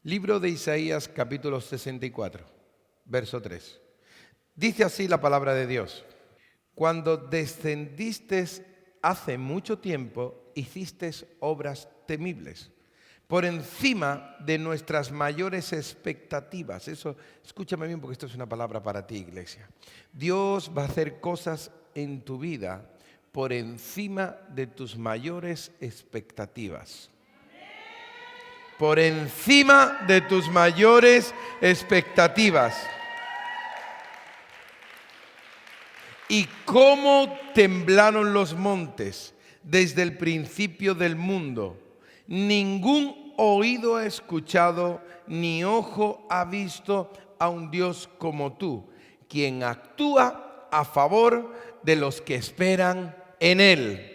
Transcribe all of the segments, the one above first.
Libro de Isaías, capítulo 64, verso 3. Dice así la palabra de Dios. Cuando descendiste hace mucho tiempo, hiciste obras temibles, por encima de nuestras mayores expectativas. Eso, escúchame bien porque esto es una palabra para ti, iglesia. Dios va a hacer cosas en tu vida por encima de tus mayores expectativas. Por encima de tus mayores expectativas. Y cómo temblaron los montes desde el principio del mundo. Ningún oído ha escuchado, ni ojo ha visto a un Dios como tú, quien actúa a favor de los que esperan en Él.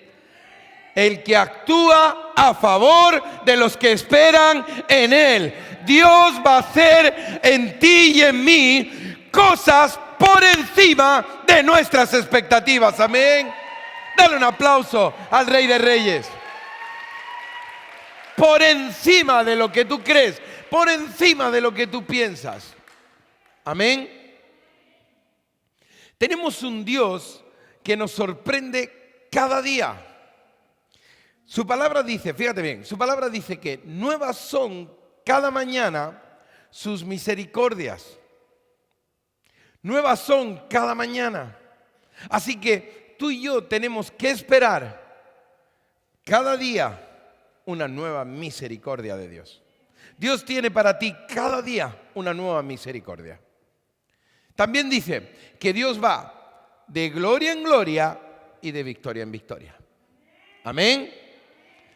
El que actúa a favor de los que esperan en Él. Dios va a hacer en ti y en mí cosas por encima de nuestras expectativas. Amén. Dale un aplauso al Rey de Reyes. Por encima de lo que tú crees, por encima de lo que tú piensas. Amén. Tenemos un Dios que nos sorprende cada día. Su palabra dice, fíjate bien, su palabra dice que nuevas son cada mañana sus misericordias. Nuevas son cada mañana. Así que tú y yo tenemos que esperar cada día una nueva misericordia de Dios. Dios tiene para ti cada día una nueva misericordia. También dice que Dios va de gloria en gloria y de victoria en victoria. Amén.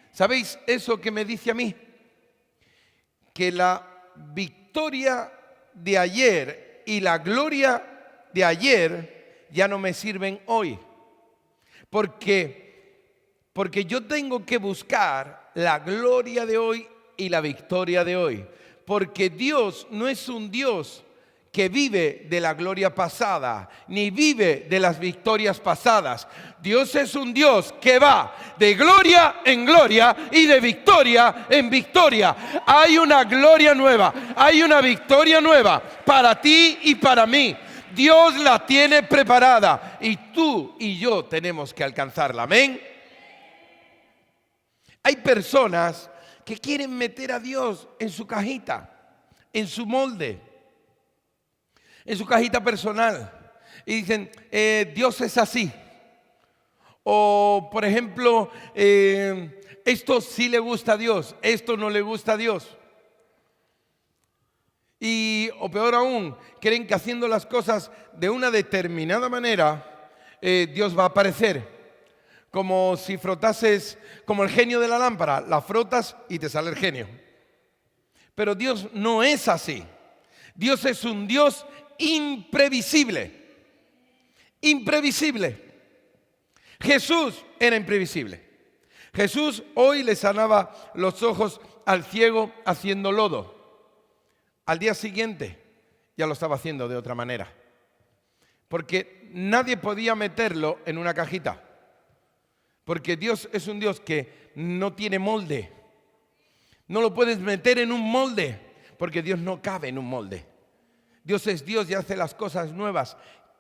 ¿Sabéis eso que me dice a mí? Que la victoria de ayer y la gloria de ayer ya no me sirven hoy. Porque yo tengo que buscar la gloria de hoy y la victoria de hoy. Porque Dios no es un Dios que vive de la gloria pasada, ni vive de las victorias pasadas. Dios es un Dios que va de gloria en gloria y de victoria en victoria. Hay una gloria nueva, hay una victoria nueva para ti y para mí. Dios la tiene preparada y tú y yo tenemos que alcanzarla. Amén. Hay personas que quieren meter a Dios en su cajita, en su molde, en su cajita personal, y dicen, Dios es así. O, por ejemplo, esto sí le gusta a Dios, esto no le gusta a Dios. O peor aún, creen que haciendo las cosas de una determinada manera, Dios va a aparecer. Como si frotases, como el genio de la lámpara, la frotas y te sale el genio. Pero Dios no es así. Dios es un Dios imprevisible. Imprevisible. Jesús era imprevisible. Jesús hoy le sanaba los ojos al ciego haciendo lodo. Al día siguiente ya lo estaba haciendo de otra manera. Porque nadie podía meterlo en una cajita. Porque Dios es un Dios que no tiene molde. No lo puedes meter en un molde. Porque Dios no cabe en un molde. Dios es Dios y hace las cosas nuevas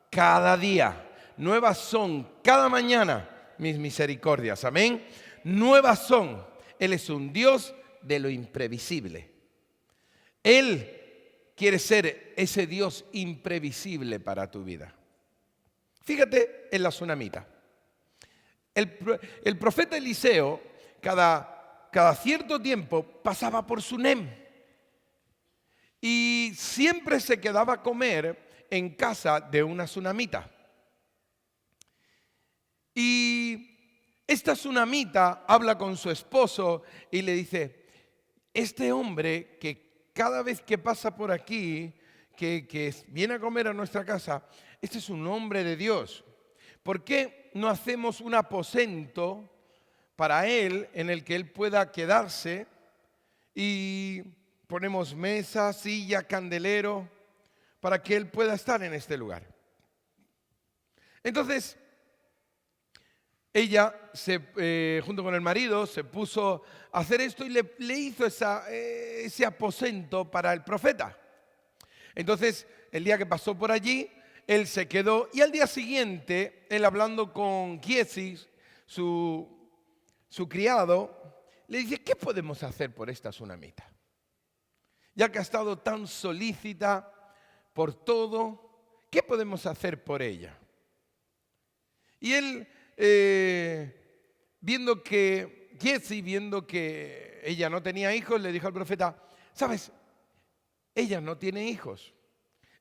cada día. Nuevas son cada mañana mis misericordias. Amén. Nuevas son. Él es un Dios de lo imprevisible. Él quiere ser ese Dios imprevisible para tu vida. Fíjate en la tsunamita. El profeta Eliseo cada cierto tiempo pasaba por Sunem. Y siempre se quedaba a comer en casa de una tsunamita. Y esta tsunamita habla con su esposo y le dice, este hombre que cada vez que pasa por aquí, que viene a comer a nuestra casa, este es un hombre de Dios. ¿Por qué no hacemos un aposento para él en el que él pueda quedarse y ponemos mesa, silla, candelero, para que él pueda estar en este lugar? Entonces, ella, junto con el marido, se puso a hacer esto y le hizo ese aposento para el profeta. Entonces, el día que pasó por allí, él se quedó y al día siguiente, él hablando con Giezi, su criado, le dice, ¿qué podemos hacer por esta tsunamita? Ya que ha estado tan solícita por todo, ¿qué podemos hacer por ella? Y él, viendo que ella no tenía hijos, le dijo al profeta, ¿sabes? Ella no tiene hijos.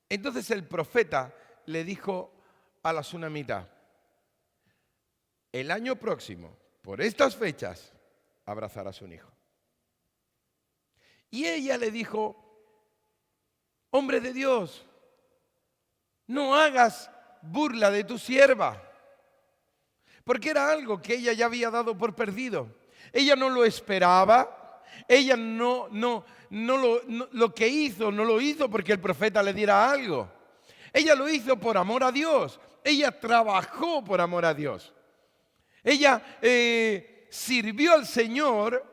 Entonces el profeta le dijo a la tsunamita, el año próximo, por estas fechas, abrazarás un hijo. Y ella le dijo, hombre de Dios, no hagas burla de tu sierva, porque era algo que ella ya había dado por perdido. Ella no lo esperaba, ella lo que hizo, no lo hizo porque el profeta le diera algo. Ella lo hizo por amor a Dios, ella trabajó por amor a Dios. Ella sirvió al Señor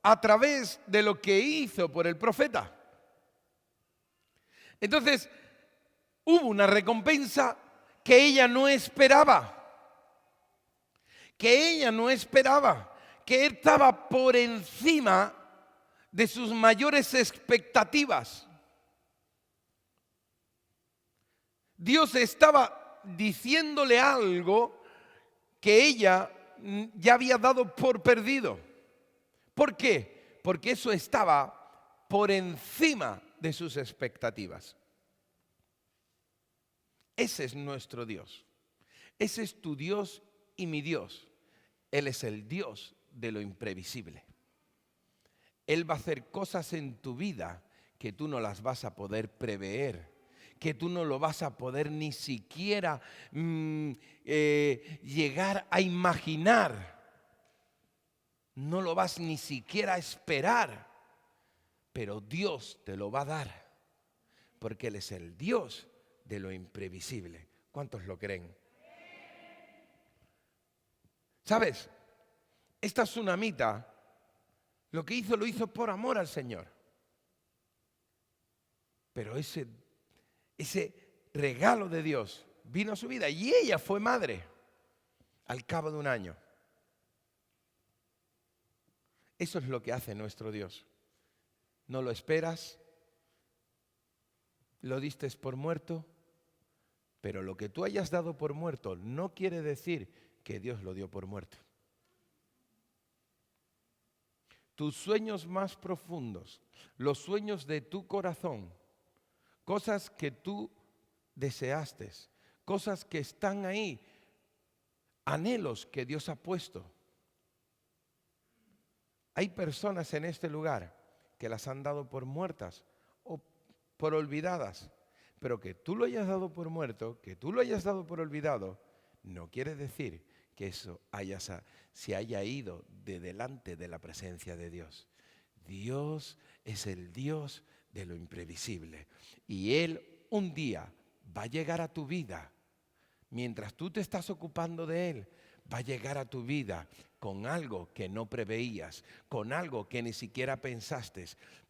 a través de lo que hizo por el profeta. Entonces, hubo una recompensa que ella no esperaba. Que estaba por encima de sus mayores expectativas. Dios estaba diciéndole algo que ella ya había dado por perdido. ¿Por qué? Porque eso estaba por encima de sus expectativas. Ese es nuestro Dios. Ese es tu Dios y mi Dios. Él es el Dios de lo imprevisible. Él va a hacer cosas en tu vida que tú no las vas a poder prever, que tú no lo vas a poder ni siquiera llegar a imaginar. No lo vas ni siquiera a esperar, pero Dios te lo va a dar, porque Él es el Dios de lo imprevisible. ¿Cuántos lo creen? ¿Sabes? Esta tsunamita lo hizo por amor al Señor. Pero ese regalo de Dios vino a su vida y ella fue madre al cabo de un año. Eso es lo que hace nuestro Dios. No lo esperas, lo diste por muerto, pero lo que tú hayas dado por muerto no quiere decir que Dios lo dio por muerto. Tus sueños más profundos, los sueños de tu corazón, cosas que tú deseaste, cosas que están ahí, anhelos que Dios ha puesto. Hay personas en este lugar que las han dado por muertas o por olvidadas, pero que tú lo hayas dado por muerto, que tú lo hayas dado por olvidado, no quiere decir que eso se haya ido de delante de la presencia de Dios. Dios es el Dios de lo imprevisible y Él un día va a llegar a tu vida. Mientras tú te estás ocupando de Él, va a llegar a tu vida con algo que no preveías, con algo que ni siquiera pensaste,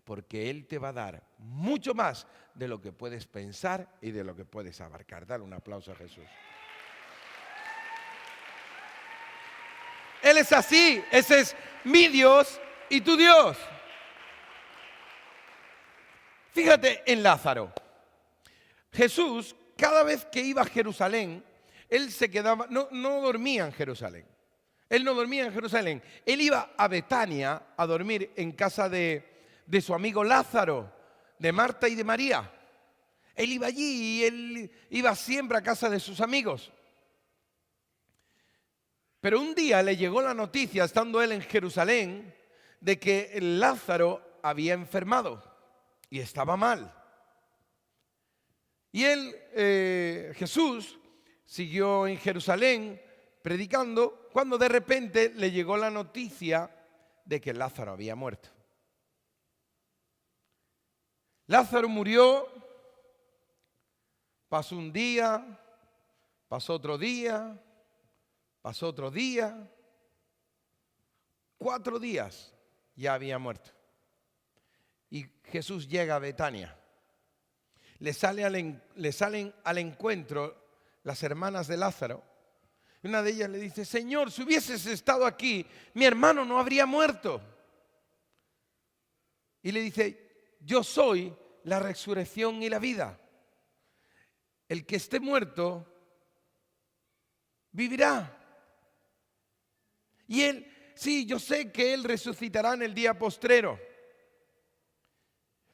porque Él te va a dar mucho más de lo que puedes pensar y de lo que puedes abarcar. Dale un aplauso a Jesús. Él es así, ese es mi Dios y tu Dios. Fíjate en Lázaro. Jesús, cada vez que iba a Jerusalén, él se quedaba, no dormía en Jerusalén. Él no dormía en Jerusalén. Él iba a Betania a dormir en casa de su amigo Lázaro, de Marta y de María. Él iba allí y él iba siempre a casa de sus amigos. Pero un día le llegó la noticia, estando él en Jerusalén, de que Lázaro había enfermado y estaba mal. Y él, Jesús, siguió en Jerusalén predicando cuando de repente le llegó la noticia de que Lázaro había muerto. Lázaro murió, pasó un día, pasó otro día, Pasó otro día, 4 días, ya había muerto. Y Jesús llega a Betania. Le salen al encuentro las hermanas de Lázaro. Una de ellas le dice: Señor, si hubieses estado aquí, mi hermano no habría muerto. Y le dice: yo soy la resurrección y la vida. El que esté muerto, vivirá. Y él, sí, yo sé que él resucitará en el día postrero.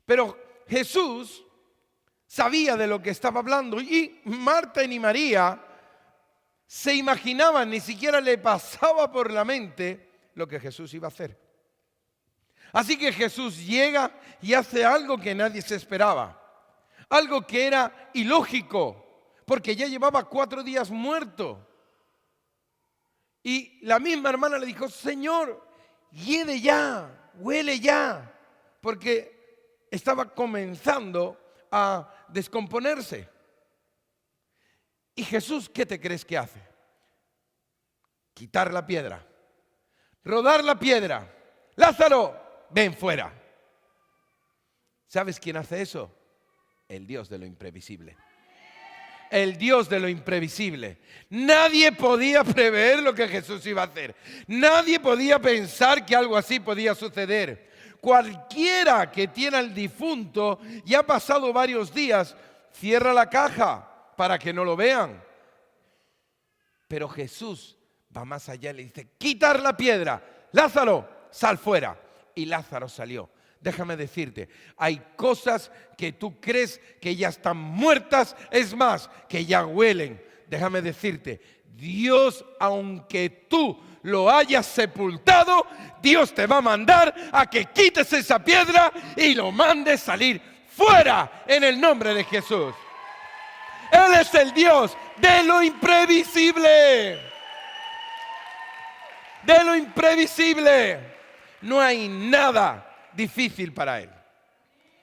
Pero Jesús sabía de lo que estaba hablando, y Marta y María se imaginaban, ni siquiera le pasaba por la mente lo que Jesús iba a hacer. Así que Jesús llega y hace algo que nadie se esperaba, algo que era ilógico, porque ya llevaba 4 días muerto. Y la misma hermana le dijo: Señor, hiede ya, huele ya, porque estaba comenzando a descomponerse. ¿Y Jesús qué te crees que hace? Quitar la piedra, rodar la piedra. Lázaro, ven fuera. ¿Sabes quién hace eso? El Dios de lo imprevisible. El Dios de lo imprevisible. Nadie podía prever lo que Jesús iba a hacer. Nadie podía pensar que algo así podía suceder. Cualquiera que tiene al difunto y ha pasado varios días, cierra la caja para que no lo vean. Pero Jesús va más allá y le dice: quitar la piedra. Lázaro, sal fuera. Y Lázaro salió. Déjame decirte, hay cosas que tú crees que ya están muertas, es más, que ya huelen. Déjame decirte, Dios, aunque tú lo hayas sepultado, Dios te va a mandar a que quites esa piedra y lo mandes salir fuera en el nombre de Jesús. Él es el Dios de lo imprevisible. De lo imprevisible. No hay nada difícil para Él.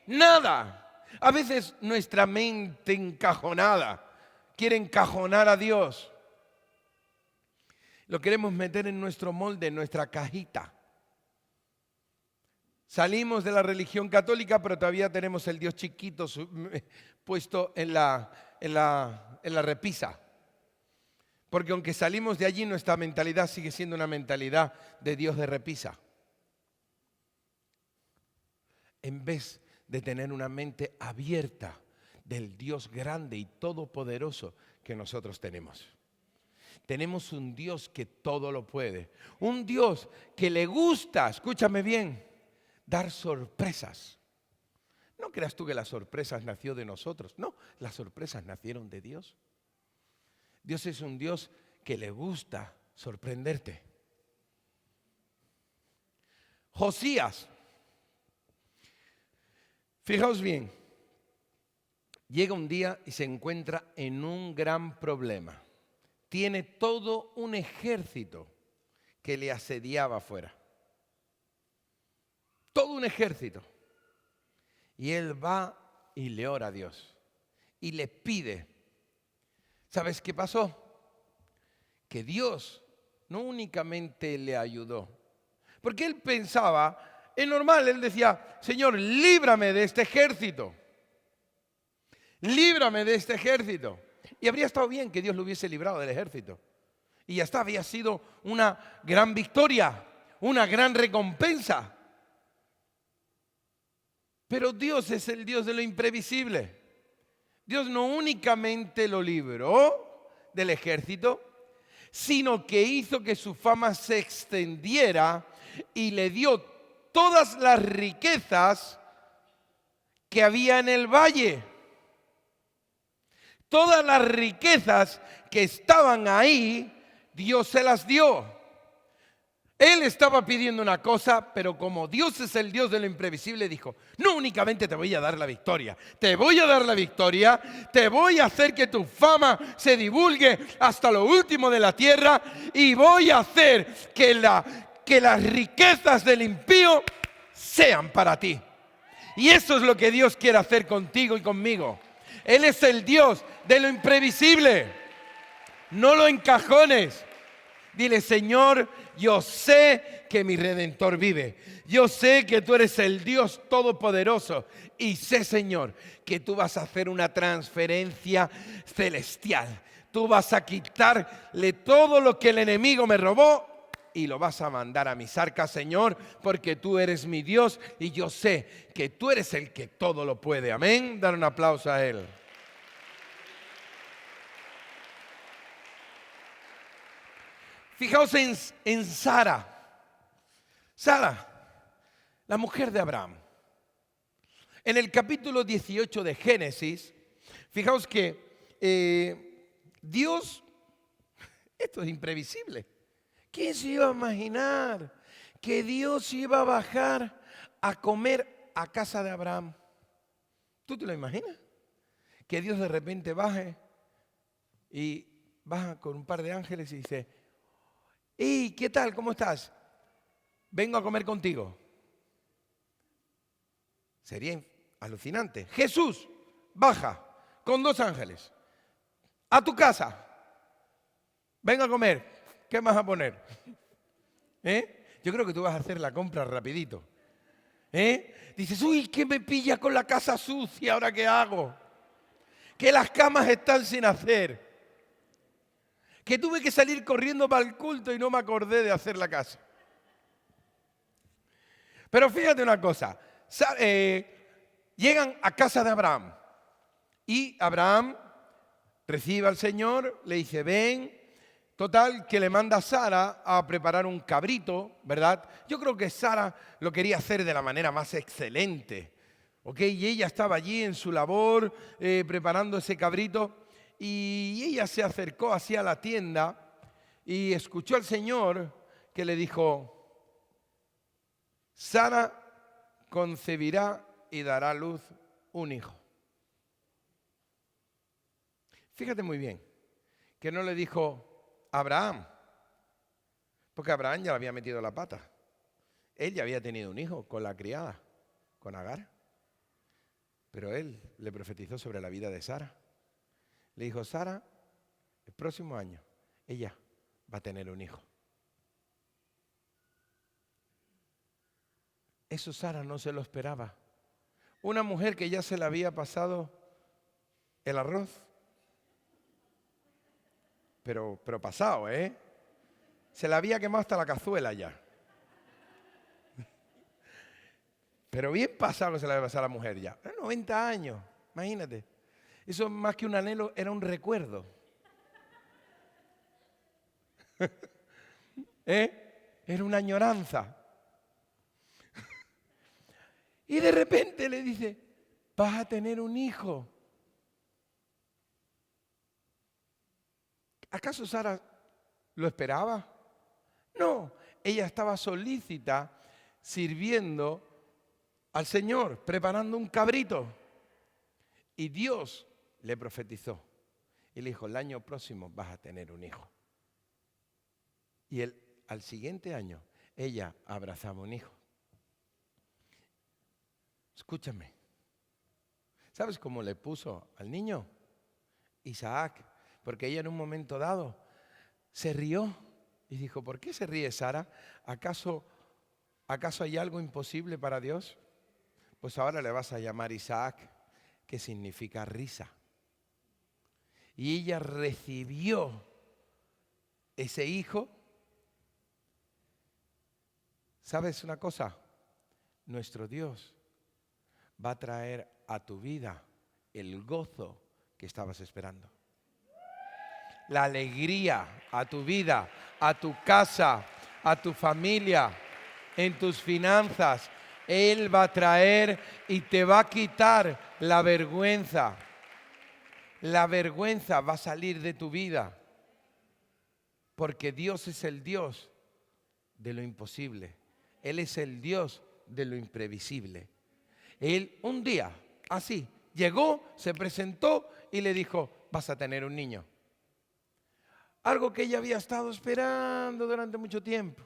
Nada. A veces nuestra mente encajonada quiere encajonar a Dios. Lo queremos meter en nuestro molde, en nuestra cajita. Salimos de la religión católica, pero todavía tenemos el Dios chiquito puesto en la repisa. Porque aunque salimos de allí, nuestra mentalidad sigue siendo una mentalidad de Dios de repisa. En vez de tener una mente abierta del Dios grande y todopoderoso que nosotros tenemos. Tenemos un Dios que todo lo puede. Un Dios que le gusta, escúchame bien, dar sorpresas. No creas tú que las sorpresas nació de nosotros. No, las sorpresas nacieron de Dios. Dios es un Dios que le gusta sorprenderte. Josías. Fijaos bien, llega un día y se encuentra en un gran problema. Tiene todo un ejército que le asediaba afuera. Todo un ejército. Y él va y le ora a Dios. Y le pide. ¿Sabes qué pasó? Que Dios no únicamente le ayudó. Porque él pensaba... Es normal, él decía: Señor, líbrame de este ejército. Líbrame de este ejército. Y habría estado bien que Dios lo hubiese librado del ejército. Y ya está, había sido una gran victoria, una gran recompensa. Pero Dios es el Dios de lo imprevisible. Dios no únicamente lo libró del ejército, sino que hizo que su fama se extendiera y le dio todas las riquezas que había en el valle. Todas las riquezas que estaban ahí, Dios se las dio. Él estaba pidiendo una cosa, pero como Dios es el Dios de lo imprevisible, dijo: no únicamente te voy a dar la victoria, te voy a dar la victoria, te voy a hacer que tu fama se divulgue hasta lo último de la tierra, y voy a hacer que las riquezas del impío sean para ti. Y eso es lo que Dios quiere hacer contigo y conmigo. Él es el Dios de lo imprevisible. No lo encajones. Dile, Señor, yo sé que mi Redentor vive. Yo sé que tú eres el Dios Todopoderoso. Y sé, Señor, que tú vas a hacer una transferencia celestial. Tú vas a quitarle todo lo que el enemigo me robó y lo vas a mandar a mis arcas, Señor, porque tú eres mi Dios y yo sé que tú eres el que todo lo puede. Amén. Dar un aplauso a Él. Fijaos en Sara. Sara, la mujer de Abraham. En el capítulo 18 de Génesis, fijaos que Dios, esto es imprevisible. ¿Quién se iba a imaginar que Dios iba a bajar a comer a casa de Abraham? ¿Tú te lo imaginas? Que Dios de repente baje y baja con un par de ángeles y dice, ¡hey! ¿Qué tal? ¿Cómo estás? Vengo a comer contigo. Sería alucinante. Jesús baja con 2 ángeles a tu casa. Venga a comer. ¿Qué vas a poner? Yo creo que tú vas a hacer la compra rapidito. Dices, uy, ¿qué me pilla con la casa sucia? ¿Ahora qué hago? Que las camas están sin hacer. Que tuve que salir corriendo para el culto y no me acordé de hacer la casa. Pero fíjate una cosa. Llegan a casa de Abraham. Y Abraham recibe al Señor, le dice, ven. Total, que le manda a Sara a preparar un cabrito, ¿verdad? Yo creo que Sara lo quería hacer de la manera más excelente, ¿ok? Y ella estaba allí en su labor preparando ese cabrito y ella se acercó hacia la tienda y escuchó al Señor que le dijo, Sara concebirá y dará a luz un hijo. Fíjate muy bien, que no le dijo Abraham, porque Abraham ya le había metido la pata. Él ya había tenido un hijo con la criada, con Agar. Pero él le profetizó sobre la vida de Sara. Le dijo, Sara, el próximo año, ella va a tener un hijo. Eso Sara no se lo esperaba. Una mujer que ya se le había pasado el arroz. Pero pasado, Se le había quemado hasta la cazuela ya. Pero bien pasado que se le había pasado a la mujer ya. 90 años, imagínate. Eso más que un anhelo, era un recuerdo. Era una añoranza. Y de repente le dice, vas a tener un hijo. ¿Acaso Sara lo esperaba? No, ella estaba solícita sirviendo al Señor, preparando un cabrito. Y Dios le profetizó y le dijo, el año próximo vas a tener un hijo. Y al siguiente año, ella abrazaba un hijo. Escúchame. ¿Sabes cómo le puso al niño? Isaac. Porque ella en un momento dado se rió y dijo, ¿por qué se ríe Sara? ¿Acaso hay algo imposible para Dios? Pues ahora le vas a llamar Isaac, que significa risa. Y ella recibió ese hijo. ¿Sabes una cosa? Nuestro Dios va a traer a tu vida el gozo que estabas esperando. La alegría a tu vida, a tu casa, a tu familia, en tus finanzas. Él va a traer y te va a quitar la vergüenza. La vergüenza va a salir de tu vida. Porque Dios es el Dios de lo imposible. Él es el Dios de lo imprevisible. Él un día, así, llegó, se presentó y le dijo, vas a tener un niño. Algo que ella había estado esperando durante mucho tiempo.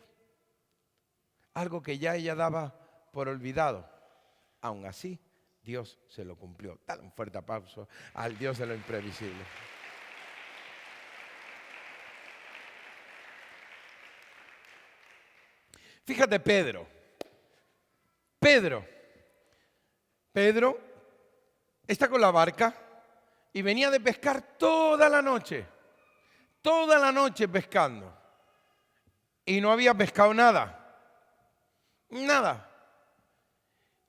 Algo que ya ella daba por olvidado. Aún así, Dios se lo cumplió. Dale un fuerte aplauso al Dios de lo imprevisible. Fíjate, Pedro está con la barca y venía de pescar toda la noche pescando. Y no había pescado nada.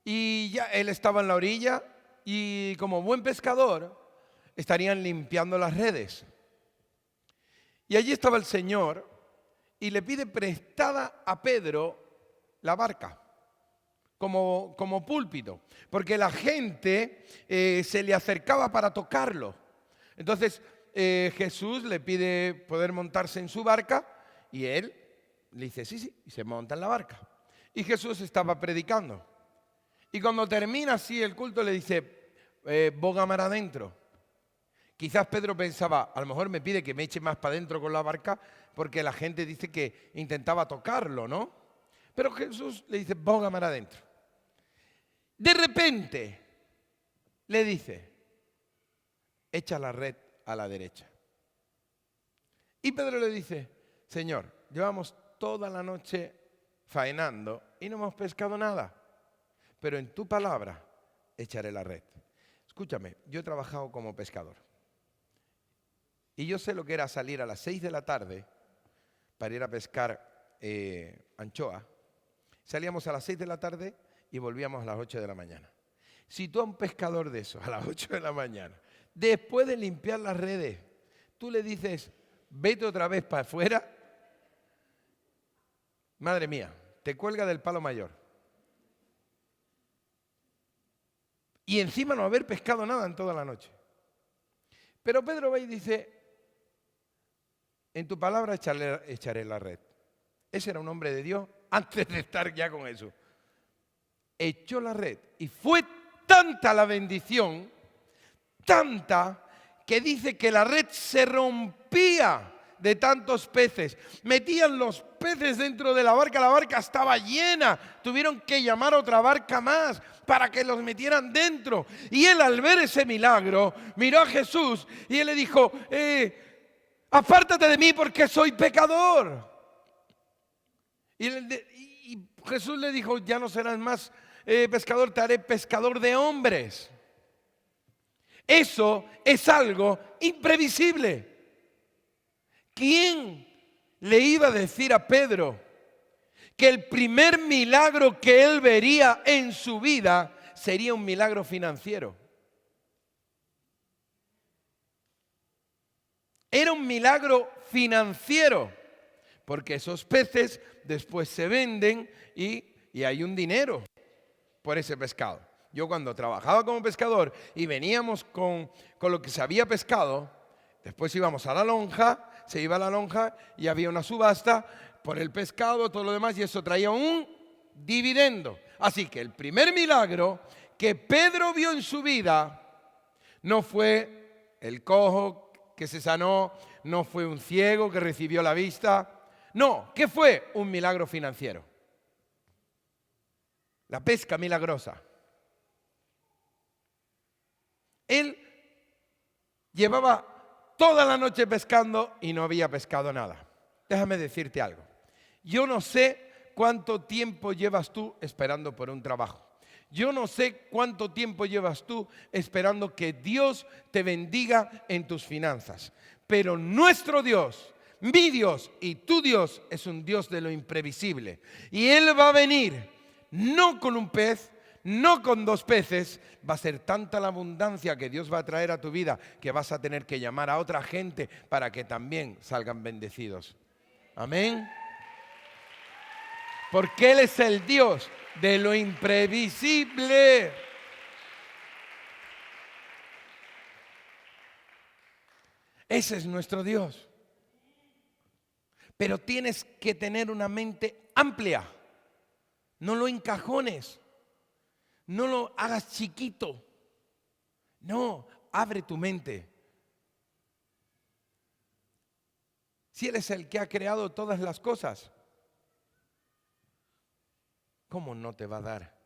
Y ya él estaba en la orilla y como buen pescador estarían limpiando las redes. Y allí estaba el Señor y le pide prestada a Pedro la barca como púlpito, porque la gente se le acercaba para tocarlo. Entonces Jesús le pide poder montarse en su barca y él le dice sí, y se monta en la barca. Y Jesús estaba predicando. Y cuando termina así el culto le dice, boga mar adentro. Quizás Pedro pensaba, a lo mejor me pide que me eche más para adentro con la barca porque la gente dice que intentaba tocarlo, ¿no? Pero Jesús le dice, boga mar adentro. De repente le dice, echa la red a la derecha. Y Pedro le dice, Señor, llevamos toda la noche faenando y no hemos pescado nada, pero en tu palabra echaré la red. Escúchame, yo he trabajado como pescador y yo sé lo que era salir a las 6 de la tarde para ir a pescar anchoa. Salíamos a las 6 de la tarde y volvíamos a las 8 de la mañana. Si tú a un pescador de esos, a las 8 de la mañana, después de limpiar las redes, tú le dices, vete otra vez para afuera, madre mía, te cuelga del palo mayor. Y encima no haber pescado nada en toda la noche. Pero Pedro va y dice, en tu palabra echaré la red. Ese era un hombre de Dios antes de estar ya con eso. Echó la red y fue tanta la bendición, tanta, que dice que la red se rompía de tantos peces. Metían los peces dentro de la barca estaba llena. Tuvieron que llamar a otra barca más para que los metieran dentro. Y él, al ver ese milagro, miró a Jesús y él le dijo, apártate de mí porque soy pecador. Y Jesús le dijo, ya no serás más pescador, te haré pescador de hombres. Eso es algo imprevisible. ¿Quién le iba a decir a Pedro que el primer milagro que él vería en su vida sería un milagro financiero? Era un milagro financiero, porque esos peces después se venden y hay un dinero por ese pescado. Yo cuando trabajaba como pescador y veníamos con lo que se había pescado, después íbamos a la lonja, se iba a la lonja y había una subasta por el pescado, todo lo demás, y eso traía un dividendo. Así que el primer milagro que Pedro vio en su vida no fue el cojo que se sanó, no fue un ciego que recibió la vista. No, ¿qué fue? Un milagro financiero. La pesca milagrosa. Él llevaba toda la noche pescando y no había pescado nada. Déjame decirte algo. Yo no sé cuánto tiempo llevas tú esperando por un trabajo. Yo no sé cuánto tiempo llevas tú esperando que Dios te bendiga en tus finanzas. Pero nuestro Dios, mi Dios y tu Dios es un Dios de lo imprevisible. Y Él va a venir no con un pez, no con 2 peces, va a ser tanta la abundancia que Dios va a traer a tu vida que vas a tener que llamar a otra gente para que también salgan bendecidos. Amén. Porque Él es el Dios de lo imprevisible. Ese es nuestro Dios. Pero tienes que tener una mente amplia. No lo encajones. No lo hagas chiquito. No, abre tu mente. Si Él es el que ha creado todas las cosas, ¿cómo no te va a dar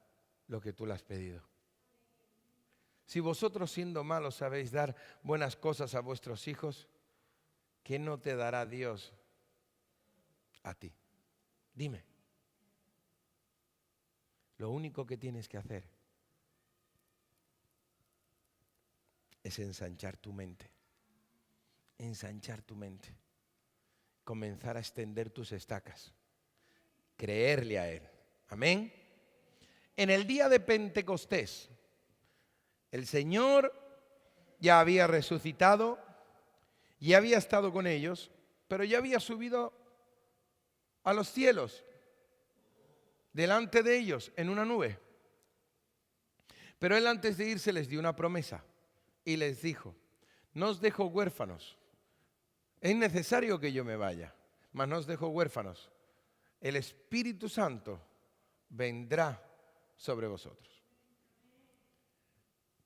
lo que tú le has pedido? Si vosotros siendo malos sabéis dar buenas cosas a vuestros hijos, ¿qué no te dará Dios a ti? Dime. Lo único que tienes que hacer es ensanchar tu mente. Ensanchar tu mente. Comenzar a extender tus estacas. Creerle a Él. Amén. En el día de Pentecostés, el Señor ya había resucitado, ya había estado con ellos, pero ya había subido a los cielos, delante de ellos, en una nube. Pero Él antes de irse les dio una promesa y les dijo: no os dejo huérfanos, es necesario que yo me vaya, mas no os dejo huérfanos. El Espíritu Santo vendrá sobre vosotros.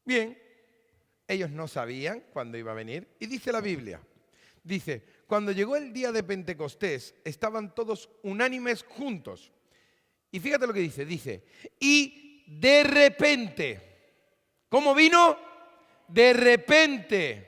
Bien, ellos no sabían cuándo iba a venir, y dice la Biblia, dice, cuando llegó el día de Pentecostés, estaban todos unánimes juntos. Y fíjate lo que dice, y de repente, ¿cómo vino? De repente,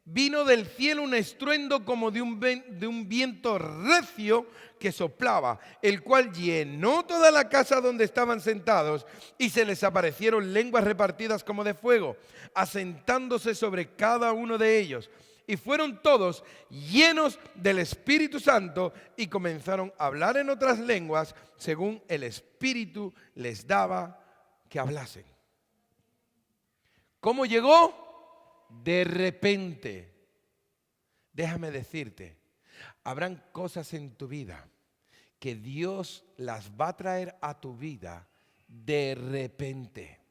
vino del cielo un estruendo como de un viento recio que soplaba, el cual llenó toda la casa donde estaban sentados, y se les aparecieron lenguas repartidas como de fuego, asentándose sobre cada uno de ellos. Y fueron todos llenos del Espíritu Santo y comenzaron a hablar en otras lenguas según el Espíritu les daba que hablasen. ¿Cómo llegó? De repente. Déjame decirte, habrán cosas en tu vida que Dios las va a traer a tu vida de repente.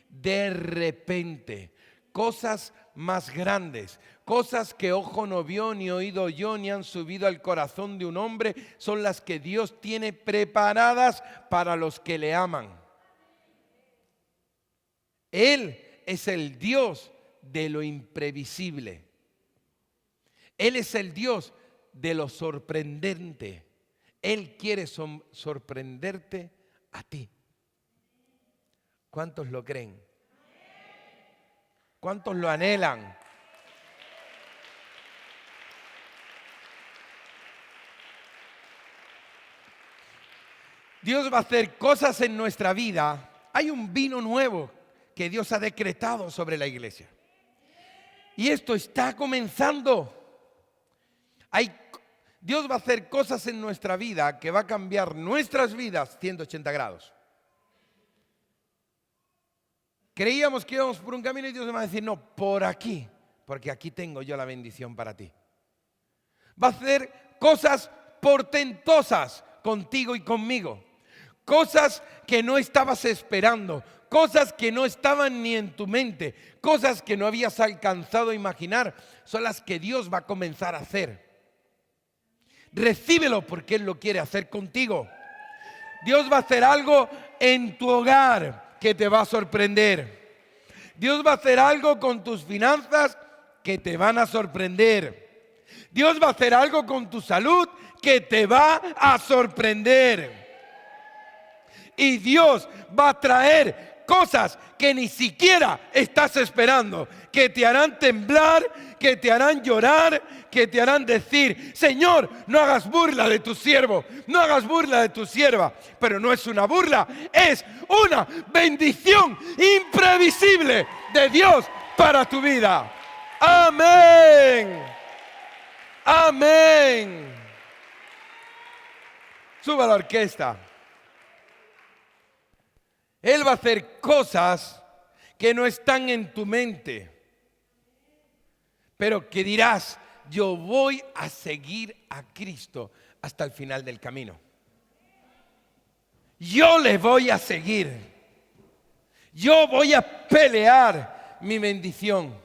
De repente. Cosas más grandes, cosas que ojo no vio, ni oído oyó, ni han subido al corazón de un hombre, son las que Dios tiene preparadas para los que le aman. Él es el Dios de lo imprevisible. Él es el Dios de lo sorprendente. Él quiere sorprenderte a ti. ¿Cuántos lo creen? ¿Cuántos lo anhelan? Dios va a hacer cosas en nuestra vida. Hay un vino nuevo que Dios ha decretado sobre la iglesia. Y esto está comenzando. Dios va a hacer cosas en nuestra vida que va a cambiar nuestras vidas 180 grados. Creíamos que íbamos por un camino y Dios nos va a decir, no, por aquí, porque aquí tengo yo la bendición para ti. Va a hacer cosas portentosas contigo y conmigo. Cosas que no estabas esperando, cosas que no estaban ni en tu mente, cosas que no habías alcanzado a imaginar, son las que Dios va a comenzar a hacer. Recíbelo porque Él lo quiere hacer contigo. Dios va a hacer algo en tu hogar que te va a sorprender. Dios va a hacer algo con tus finanzas que te van a sorprender. Dios va a hacer algo con tu salud que te va a sorprender. Y Dios va a traer cosas que ni siquiera estás esperando, que te harán temblar, que te harán llorar, que te harán decir, Señor, no hagas burla de tu siervo, no hagas burla de tu sierva. Pero no es una burla, es una bendición imprevisible de Dios para tu vida. Amén. Amén. Suba la orquesta. Él va a hacer cosas que no están en tu mente, pero que dirás, yo voy a seguir a Cristo hasta el final del camino. Yo le voy a seguir. Yo voy a pelear mi bendición.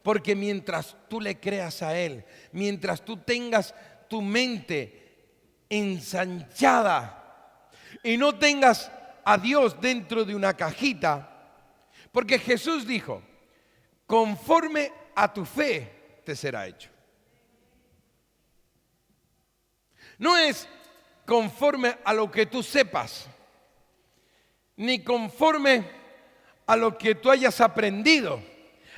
Porque mientras tú le creas a Él, mientras tú tengas tu mente ensanchada y no tengas a Dios dentro de una cajita, porque Jesús dijo, conforme a tu fe te será hecho. No es conforme a lo que tú sepas, ni conforme a lo que tú hayas aprendido,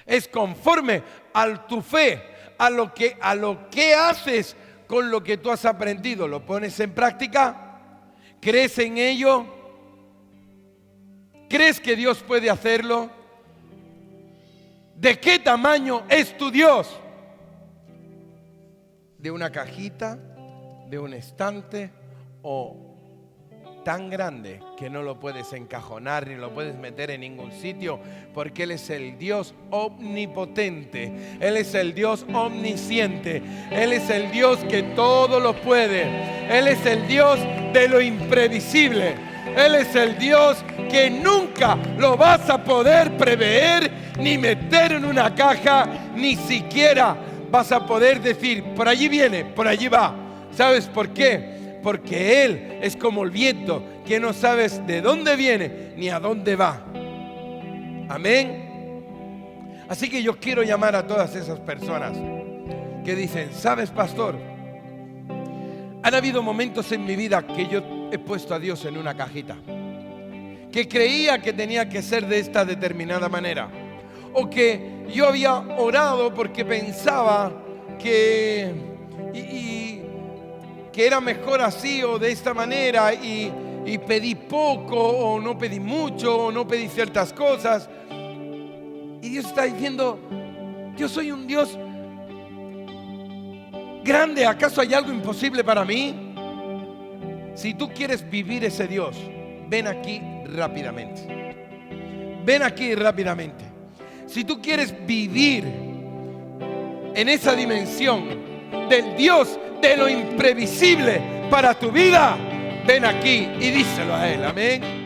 es conforme a tu fe, a lo que haces con lo que tú has aprendido. ¿Lo pones en práctica? ¿Crees en ello? ¿Crees que Dios puede hacerlo? ¿De qué tamaño es tu Dios? ¿De una cajita? ¿De un estante? ¿O tan grande que no lo puedes encajonar ni lo puedes meter en ningún sitio? Porque Él es el Dios omnipotente, Él es el Dios omnisciente, Él es el Dios que todo lo puede, Él es el Dios de lo imprevisible, Él es el Dios que nunca lo vas a poder prever ni meter en una caja, ni siquiera vas a poder decir, por allí viene, por allí va. ¿Sabes por qué? Porque Él es como el viento, que no sabes de dónde viene ni a dónde va. Amén. Así que yo quiero llamar a todas esas personas que dicen, ¿sabes, pastor? Han habido momentos en mi vida que yo he puesto a Dios en una cajita, que creía que tenía que ser de esta determinada manera, o que yo había orado porque pensaba que era mejor así o de esta manera, y pedí poco o no pedí mucho o no pedí ciertas cosas. Y Dios está diciendo, yo soy un Dios grande, ¿acaso hay algo imposible para mí? Si tú quieres vivir ese Dios, ven aquí rápidamente. Ven aquí rápidamente. Si tú quieres vivir en esa dimensión del Dios de lo imprevisible para tu vida, ven aquí y díselo a Él. Amén.